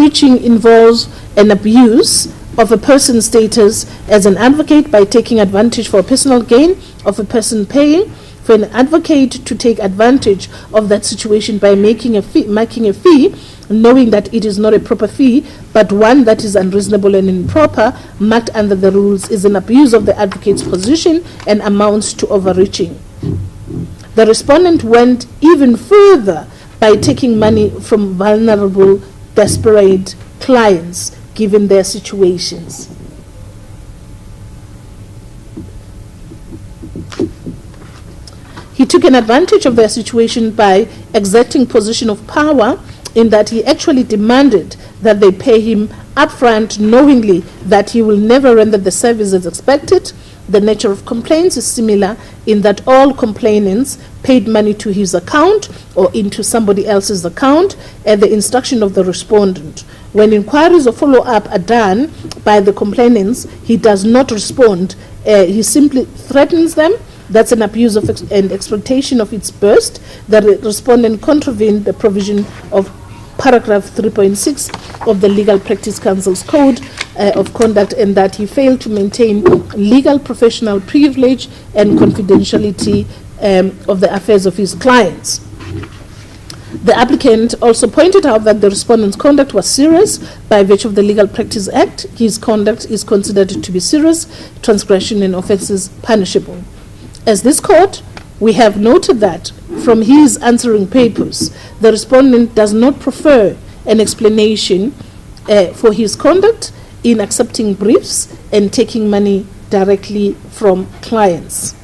overreaching involves an abuse of a person's status as an advocate by taking advantage for personal gain of a person paying. For an advocate to take advantage of that situation by making a fee, knowing that it is not a proper fee, but one that is unreasonable and improper, marked under the rules, is an abuse of the advocate's position and amounts to overreaching. The respondent went even further by taking money from vulnerable, desperate clients, given their situations. He took an advantage of their situation by exerting position of power, in that he actually demanded that they pay him upfront, knowingly that he will never render the service as expected. The nature of complaints is similar in that all complainants paid money to his account or into somebody else's account at the instruction of the respondent. When inquiries or follow-up are done by the complainants, he does not respond. He simply threatens them. That's an abuse of and exploitation of its burst. The respondent contravened the provision of paragraph 3.6 of the Legal Practice Council's Code of Conduct, and that he failed to maintain legal professional privilege and confidentiality of the affairs of his clients. The applicant also pointed out that the respondent's conduct was serious. By virtue of the Legal Practice Act, his conduct is considered to be serious, transgression and offences punishable. As this court, we have noted that from his answering papers, the respondent does not prefer an explanation for his conduct in accepting briefs and taking money directly from clients.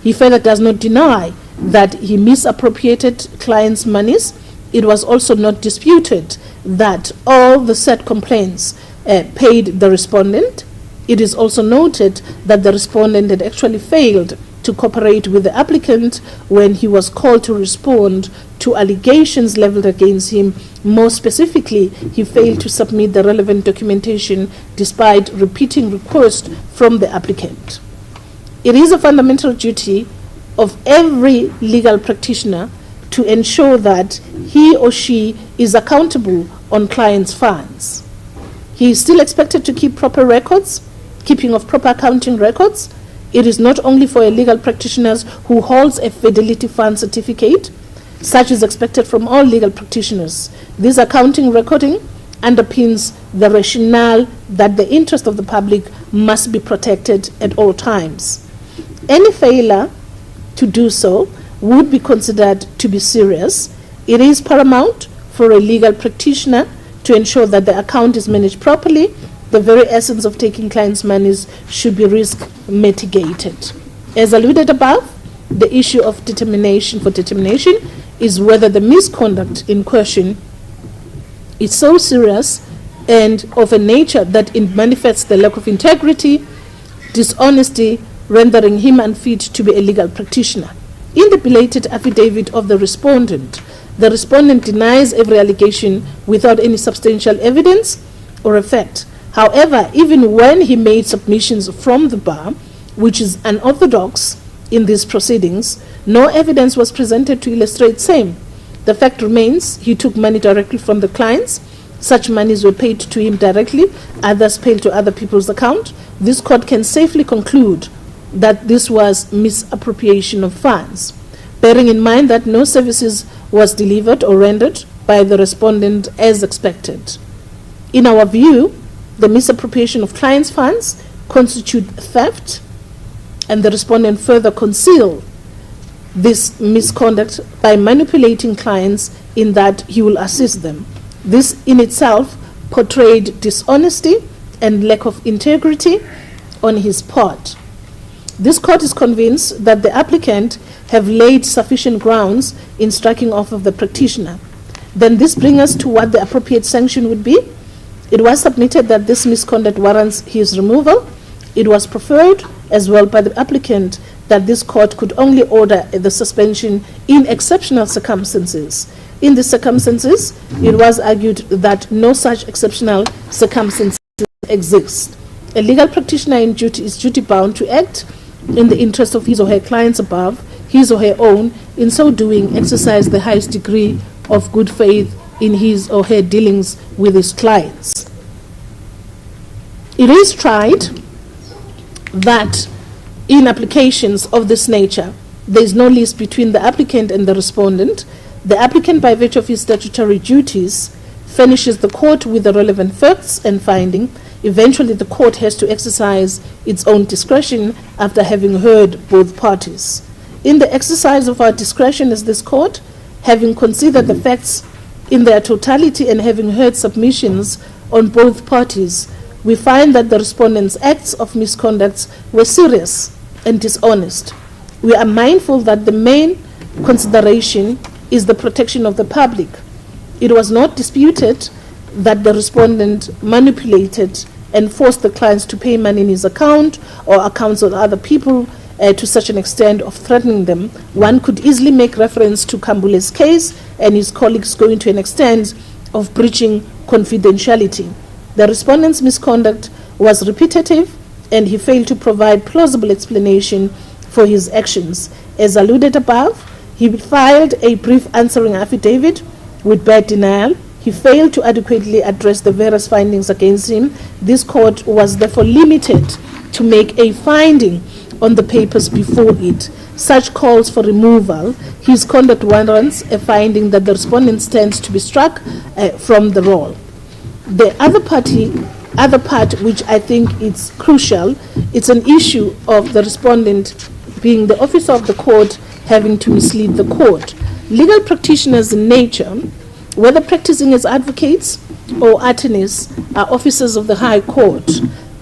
He further does not deny that he misappropriated clients' monies. It was also not disputed that all the said complaints paid the respondent. It is also noted that the respondent had actually failed to cooperate with the applicant when he was called to respond to allegations leveled against him. More specifically, he failed to submit the relevant documentation despite repeating requests from the applicant. It is a fundamental duty of every legal practitioner to ensure that he or she is accountable on clients' funds. He is still expected to keep proper records, keeping of proper accounting records. It is not only for a legal practitioner who holds a Fidelity Fund certificate. Such is expected from all legal practitioners. This accounting recording underpins the rationale that the interest of the public must be protected at all times. Any failure to do so would be considered to be serious. It is paramount for a legal practitioner to ensure that the account is managed properly. The very essence of taking clients' monies should be risk mitigated. As alluded above, the issue of determination is whether the misconduct in question is so serious and of a nature that it manifests the lack of integrity, dishonesty, rendering him unfit to be a legal practitioner. In the belated affidavit of the respondent denies every allegation without any substantial evidence or effect. However, even when he made submissions from the bar, which is unorthodox in these proceedings, no evidence was presented to illustrate same. The fact remains he took money directly from the clients. Such monies were paid to him directly, others paid to other people's account. This court can safely conclude that this was misappropriation of funds, bearing in mind that no services was delivered or rendered by the respondent as expected. In our view, the misappropriation of clients' funds constitute theft, and the respondent further concealed this misconduct by manipulating clients in that he will assist them. This in itself portrayed dishonesty and lack of integrity on his part. This court is convinced that the applicant have laid sufficient grounds in striking off of the practitioner. Then this brings us to what the appropriate sanction would be. It was submitted that this misconduct warrants his removal. It was preferred as well by the applicant that this court could only order the suspension in exceptional circumstances. In these circumstances, it was argued that no such exceptional circumstances exist. A legal practitioner in duty is duty-bound to act in the interest of his or her clients above his or her own. In so doing, exercise the highest degree of good faith in his or her dealings with his clients. It is tried that in applications of this nature, there is no list between the applicant and the respondent. The applicant, by virtue of his statutory duties, furnishes the court with the relevant facts and finding. Eventually, the court has to exercise its own discretion after having heard both parties. In the exercise of our discretion as this court, having considered the facts in their totality and having heard submissions on both parties, we find that the respondent's acts of misconduct were serious and dishonest. We are mindful that the main consideration is the protection of the public. It was not disputed that the respondent manipulated and forced the clients to pay money in his account or accounts of other people to such an extent of threatening them. One could easily make reference to Kambule's case and his colleagues going to an extent of breaching confidentiality. The respondent's misconduct was repetitive and he failed to provide plausible explanation for his actions. As alluded above, he filed a brief answering affidavit with bad denial. He failed to adequately address the various findings against him. This court was therefore limited to make a finding on the papers before it. Such calls for removal. His conduct warrants a finding that the respondent stands to be struck from the roll. The other part which I think is crucial, it's an issue of the respondent being the officer of the court having to mislead the court. Legal practitioners in nature, whether practicing as advocates or attorneys, are officers of the High Court.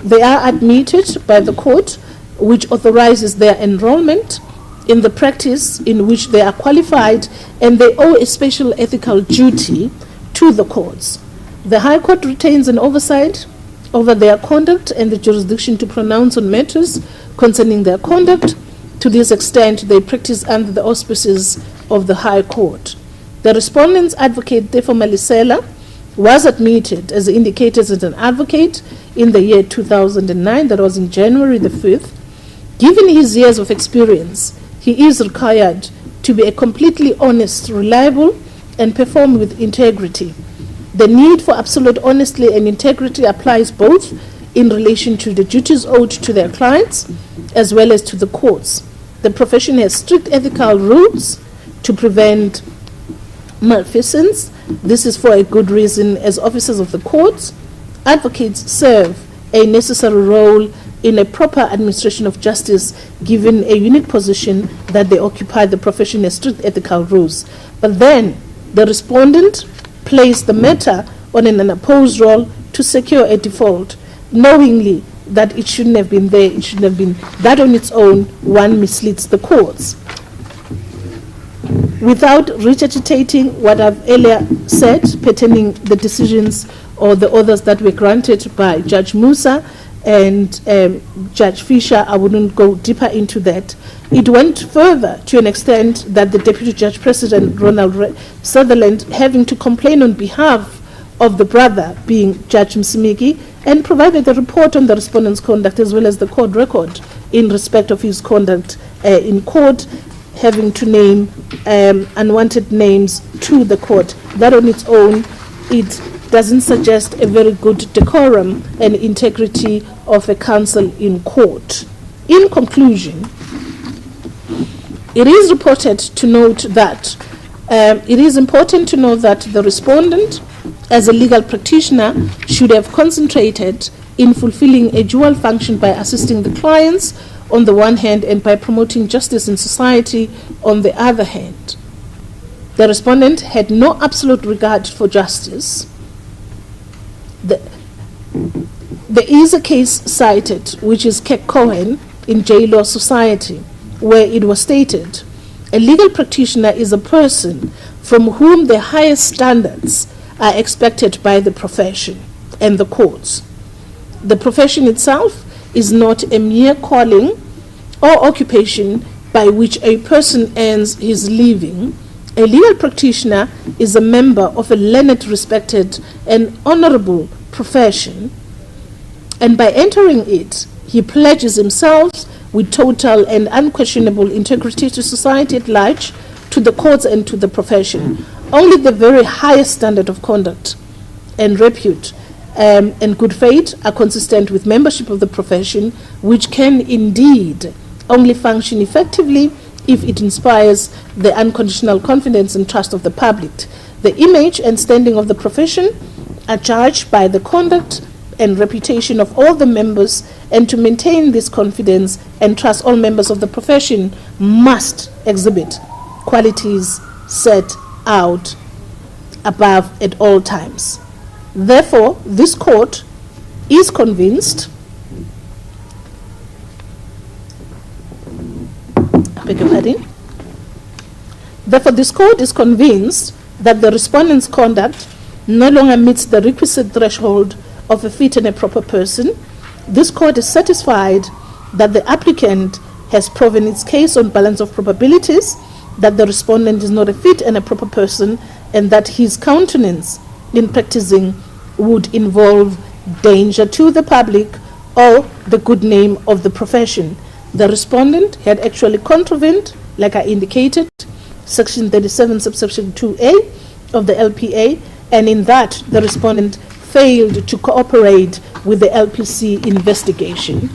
They are admitted by the court, which authorizes their enrollment in the practice in which they are qualified, and they owe a special ethical duty to the courts. The High Court retains an oversight over their conduct and the jurisdiction to pronounce on matters concerning their conduct. To this extent, they practice under the auspices of the High Court. The respondent's advocate, Adv Malesela, was admitted as indicated as an advocate in the year 2009, that was in January the 5th. Given his years of experience, he is required to be a completely honest, reliable, and perform with integrity. The need for absolute honesty and integrity applies both in relation to the duties owed to their clients as well as to the courts. The profession has strict ethical rules to prevent malfeasance. This is for a good reason. As officers of the courts, advocates serve a necessary role in a proper administration of justice, given a unique position that they occupy. The profession has strict ethical rules. But then the respondent placed the matter on an unopposed roll to secure a default, knowingly that it shouldn't have been there, it shouldn't have been. That on its own, one misleads the courts. Without regurgitating what I've earlier said pertaining the decisions or the orders that were granted by Judge Musa and Judge Fisher, I wouldn't go deeper into that. It went further to an extent that the Deputy Judge President, Ronald Sutherland, having to complain on behalf of the brother, being Judge Msimiki, and provided a report on the respondent's conduct as well as the court record in respect of his conduct in court, having to name unwanted names to the court. That on its own, it doesn't suggest a very good decorum and integrity of a counsel in court. In conclusion, it is important to note that it is important to know that the respondent, as a legal practitioner, should have concentrated in fulfilling a dual function by assisting the clients on the one hand and by promoting justice in society on the other hand. The respondent had no absolute regard for justice. There is a case cited, which is Keck Cohen in J Law Society, where it was stated, a legal practitioner is a person from whom the highest standards are expected by the profession and the courts. The profession itself is not a mere calling or occupation by which a person earns his living. A legal practitioner is a member of a learned, respected, and honorable profession, and by entering it, he pledges himself with total and unquestionable integrity to society at large, to the courts, and to the profession. only the very highest standard of conduct and repute and good faith are consistent with membership of the profession, which can indeed only function effectively if it inspires the unconditional confidence and trust of the public. The image and standing of the profession are judged by the conduct and reputation of all the members, and to maintain this confidence and trust, all members of the profession must exhibit qualities set out above at all times. Therefore, this court is convinced Therefore, this court is convinced that the respondent's conduct no longer meets the requisite threshold of a fit and a proper person. This court is satisfied that the applicant has proven its case on balance of probabilities, that the respondent is not a fit and a proper person, and that his countenance in practicing would involve danger to the public or the good name of the profession. The respondent had actually contravened, like I indicated, Section 37, subsection 2A of the LPA, and in that the respondent failed to cooperate with the LPC investigation.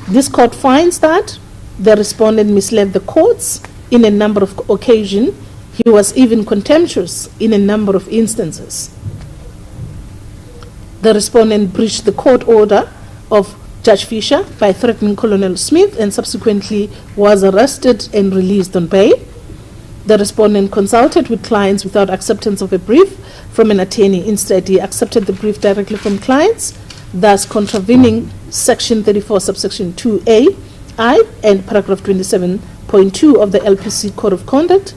This court finds that the respondent misled the courts in a number of occasions. He was even contemptuous in a number of instances. The respondent breached the court order of Judge Fisher by threatening Colonel Smith and subsequently was arrested and released on bail. The respondent consulted with clients without acceptance of a brief from an attorney. Instead, he accepted the brief directly from clients, thus contravening Section 34, subsection 2A, I, and paragraph 27.2 of the LPC Code of Conduct.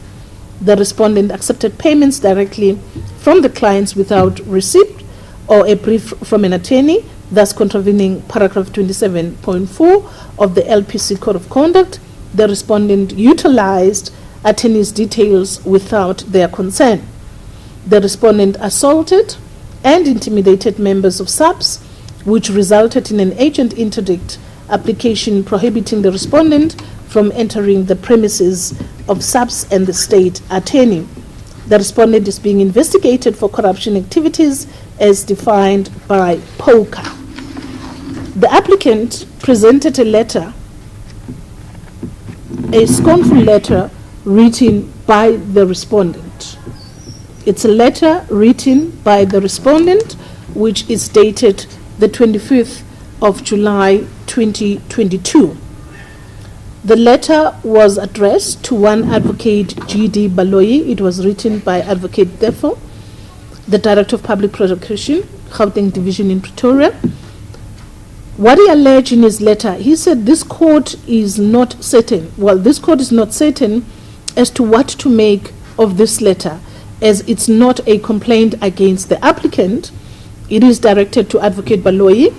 The respondent accepted payments directly from the clients without receipt or a brief from an attorney, thus contravening paragraph 27.4 of the LPC Code of Conduct. The respondent utilized attorney's details without their consent. The respondent assaulted and intimidated members of SAPS, which resulted in an agent interdict application prohibiting the respondent from entering the premises of SAPS and the state attorney. The respondent is being investigated for corruption activities as defined by POCA. The applicant presented a letter, a scornful letter written by the respondent. It's a letter written by the respondent, which is dated the 25th of July 2022. The letter was addressed to one advocate, G.D. Baloyi. It was written by Advocate Teffo, the Director of Public Prosecution, Gauteng Division in Pretoria. What he alleged in his letter, he said this court is not certain. Well, this court is not certain as to what to make of this letter, as it's not a complaint against the applicant. It is directed to Advocate Baloyi.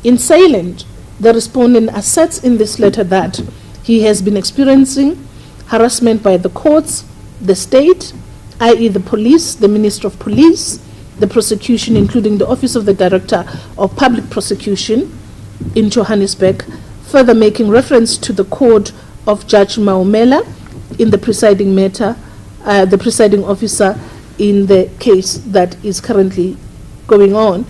In silent, the respondent asserts in this letter that he has been experiencing harassment by the courts, the state, i.e. the police, the Minister of Police, the prosecution, including the Office of the Director of Public Prosecution in Johannesburg, further making reference to the court of Judge Maumela in the presiding matter, the presiding officer in the case that is currently going on.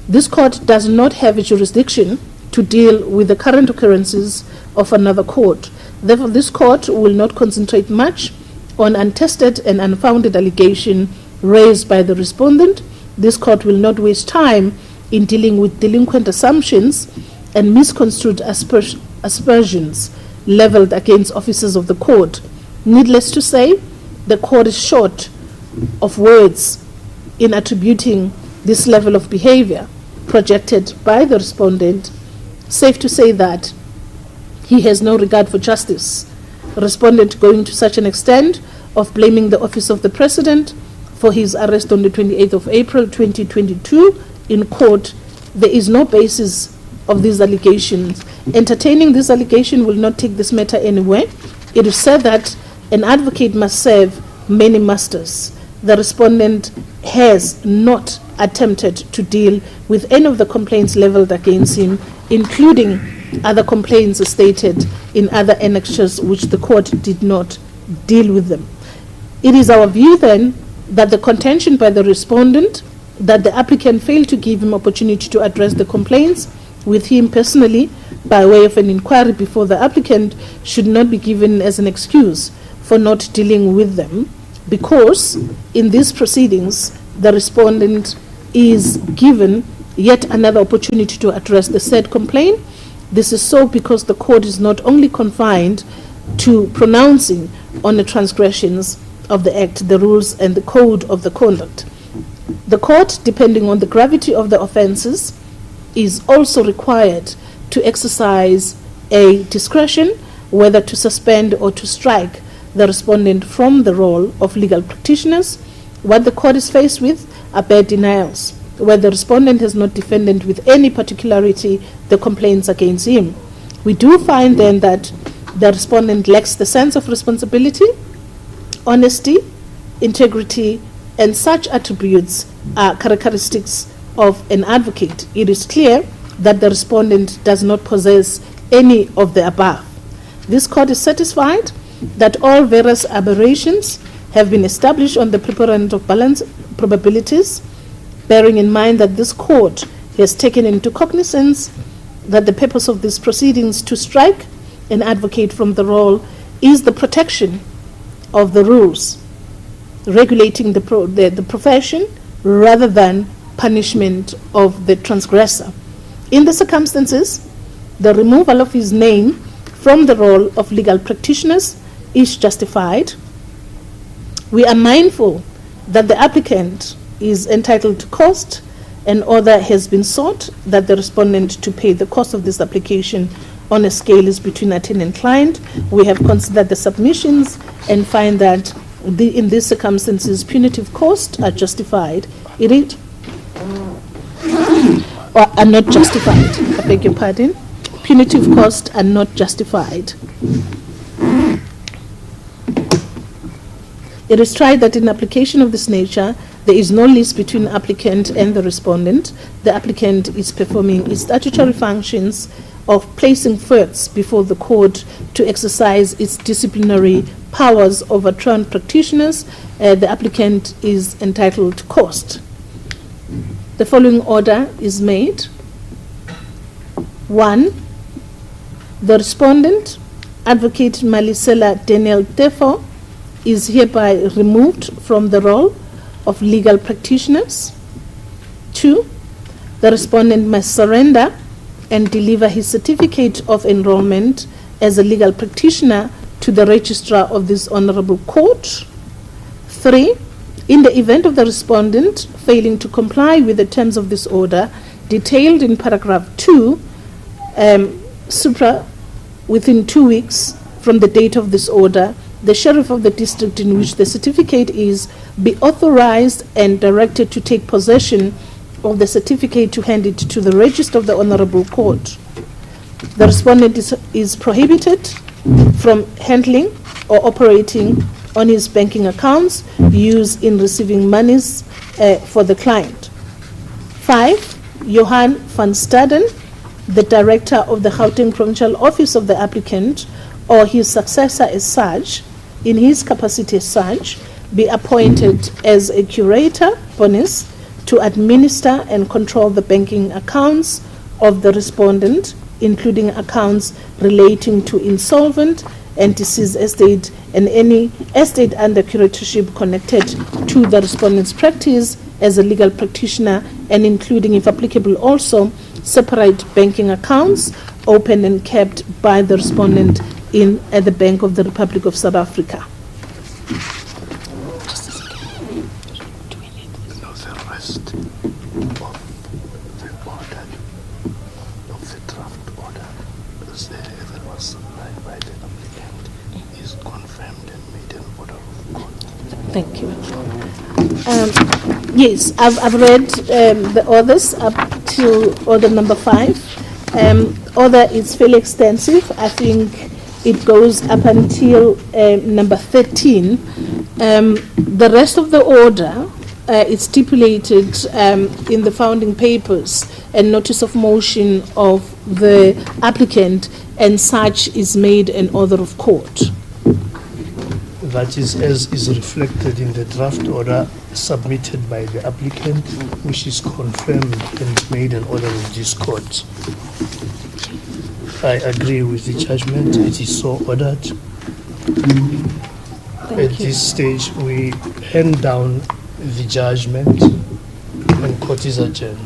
This court does not have a jurisdiction to deal with the current occurrences of another court. Therefore, this court will not concentrate much on untested and unfounded allegation raised by the respondent. This court will not waste time in dealing with delinquent assumptions and misconstrued aspersions leveled against officers of the court. Needless to say, the court is short of words in attributing this level of behavior projected by the respondent. Safe to say that he has no regard for justice. The respondent going to such an extent of blaming the office of the president for his arrest on the 28th of April 2022 in court. There is no basis of these allegations. Entertaining this allegation will not take this matter anywhere. It is said that an advocate must serve many masters. The respondent has not attempted to deal with any of the complaints leveled against him, including other complaints stated in other annexures which the court did not deal with them. It is our view then that the contention by the respondent that the applicant failed to give him opportunity to address the complaints with him personally by way of an inquiry before the applicant should not be given as an excuse for not dealing with them, because in these proceedings the respondent is given yet another opportunity to address the said complaint. This is so because the court is not only confined to pronouncing on the transgressions of the Act, the rules and the code of the conduct. The court, depending on the gravity of the offences, is also required to exercise a discretion whether to suspend or to strike the respondent from the role of legal practitioners. What the court is faced with are bare denials, where the respondent has not defended with any particularity the complaints against him. We do find then that the respondent lacks the sense of responsibility, honesty, integrity, and such attributes are characteristics of an advocate. It is clear that the respondent does not possess any of the above. This court is satisfied that all various aberrations have been established on the preponderance of balance probabilities, bearing in mind that this court has taken into cognizance that the purpose of these proceedings to strike an advocate from the role is the protection of the rules regulating the profession rather than punishment of the transgressor. In the circumstances, the removal of his name from the role of legal practitioners is justified. We are mindful that the applicant is entitled to cost. An order has been sought that the respondent to pay the cost of this application on a scale is between attorney and client. We have considered the submissions and find that in these circumstances punitive costs are justified. Or are not justified. I beg your pardon. Punitive costs are not justified. It is tried that in application of this nature, there is no lease between the applicant and the respondent. The applicant is performing its statutory functions of placing facts before the court to exercise its disciplinary powers over trained practitioners. The applicant is entitled to cost. The following order is made. 1. The respondent, Advocate Malesela Teffo, is hereby removed from the role of legal practitioners. 2. The respondent must surrender and deliver his certificate of enrollment as a legal practitioner to the registrar of this honorable court. 3. In the event of the respondent failing to comply with the terms of this order, detailed in paragraph 2, within 2 weeks from the date of this order, the sheriff of the district in which the certificate is be authorized and directed to take possession of the certificate to hand it to the register of the honorable court. The respondent is prohibited from handling or operating on his banking accounts used in receiving monies for the client. 5. Johan van Staden, the director of the Gauteng Provincial Office of the applicant or his successor as such, in his capacity as such, be appointed as a curator bonus to administer and control the banking accounts of the respondent, including accounts relating to insolvent and deceased estate and any estate under curatorship connected to the respondent's practice as a legal practitioner, and including, if applicable, also separate banking accounts opened and kept by the respondent at the Bank of the Republic of South Africa. Thank you. Yes, I've read the orders up to order number 5. Order is fairly extensive. I think it goes up until number 13. The rest of the order is stipulated in the founding papers and notice of motion of the applicant, and such is made an order of court. that is as is reflected in the draft order submitted by the applicant, which is confirmed and made an order of this court. I agree with the judgment. It is so ordered. At this stage, we hand down the judgment and court is adjourned.